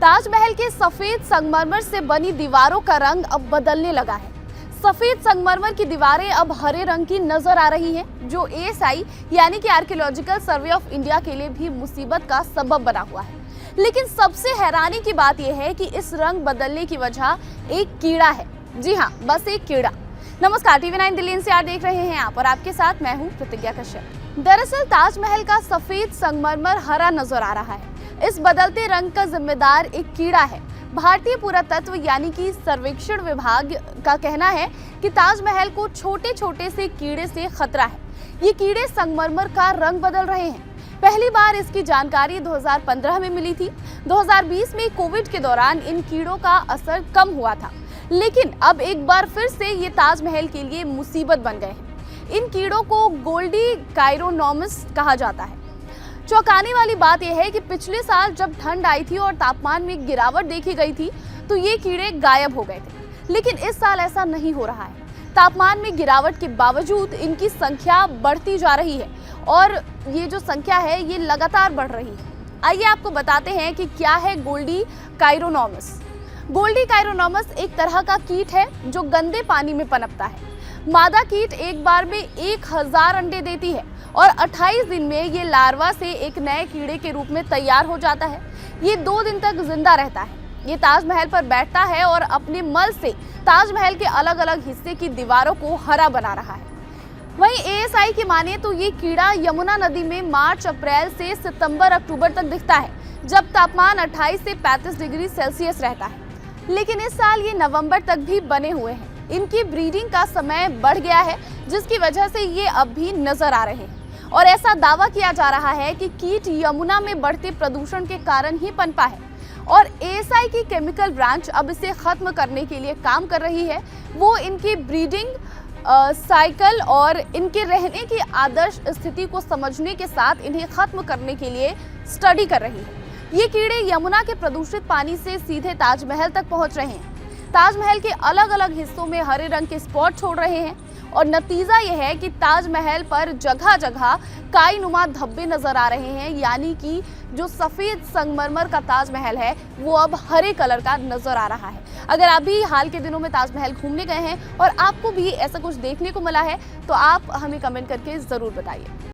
ताजमहल के सफेद संगमरमर से बनी दीवारों का रंग अब बदलने लगा है। सफेद संगमरमर की दीवारें अब हरे रंग की नजर आ रही हैं, जो एएसआई यानी कि आर्कियोलॉजिकल सर्वे ऑफ इंडिया के लिए भी मुसीबत का सबब बना हुआ है। लेकिन सबसे हैरानी की बात यह है कि इस रंग बदलने की वजह एक कीड़ा है। जी हाँ, बस एक कीड़ा। नमस्कार, TV9 दिल्ली NCR देख रहे हैं आप और आपके साथ मैं हूँ प्रतिज्ञा कश्यप। दरअसल ताजमहल का सफेद संगमरमर हरा नजर आ रहा है। इस बदलते रंग का जिम्मेदार एक कीड़ा है। भारतीय पुरातत्व यानी कि सर्वेक्षण विभाग का कहना है कि ताजमहल को छोटे छोटे से कीड़े से खतरा है। ये कीड़े संगमरमर का रंग बदल रहे हैं। पहली बार इसकी जानकारी 2015 में मिली थी। 2020 में कोविड के दौरान इन कीड़ों का असर कम हुआ था, लेकिन अब एक बार फिर से ये ताजमहल के लिए मुसीबत बन गए हैं। इन कीड़ों को गोल्डी काइरोनोमस कहा जाता है। चौंकाने वाली बात यह है कि पिछले साल जब ठंड आई थी और तापमान में गिरावट देखी गई थी तो ये कीड़े गायब हो गए थे, लेकिन इस साल ऐसा नहीं हो रहा है। तापमान में गिरावट के बावजूद इनकी संख्या बढ़ती जा रही है और ये जो संख्या है ये लगातार बढ़ रही है। आइए आपको बताते हैं कि क्या है गोल्डी काइरोनोमस। गोल्डी काइरोनोमस एक तरह का कीट है जो गंदे पानी में पनपता है। मादा कीट एक बार में 1000 अंडे देती है और 28 दिन में ये लार्वा से एक नए कीड़े के रूप में तैयार हो जाता है। ये 2 दिन तक जिंदा रहता है। ये ताजमहल पर बैठता है और अपने मल से ताजमहल के अलग अलग हिस्से की दीवारों को हरा बना रहा है। वहीं एएसआई की माने तो ये कीड़ा यमुना नदी में मार्च अप्रैल से सितंबर अक्टूबर तक दिखता है, जब तापमान 28 से 35 डिग्री सेल्सियस रहता है। लेकिन इस साल ये नवंबर तक भी बने हुए हैं। इनकी ब्रीडिंग का समय बढ़ गया है, जिसकी वजह से ये अब भी नजर आ रहे हैं और ऐसा दावा किया जा रहा है कि कीट यमुना में बढ़ते प्रदूषण के कारण ही पनपा है और एएसआई की केमिकल ब्रांच अब इसे खत्म करने के लिए काम कर रही है। वो इनकी ब्रीडिंग साइकिल और इनके रहने की आदर्श स्थिति को समझने के साथ इन्हें खत्म करने के लिए स्टडी कर रही है। ये कीड़े यमुना के प्रदूषित पानी से सीधे ताजमहल तक पहुंच रहे हैं। ताजमहल के अलग अलग हिस्सों में हरे रंग के स्पॉट छोड़ रहे हैं और नतीजा यह है कि ताजमहल पर जगह जगह काईनुमा धब्बे नजर आ रहे हैं, यानी कि जो सफेद संगमरमर का ताजमहल है वो अब हरे कलर का नजर आ रहा है। अगर आप भी हाल के दिनों में ताजमहल घूमने गए हैं और आपको भी ऐसा कुछ देखने को मिला है तो आप हमें कमेंट करके जरूर बताइए।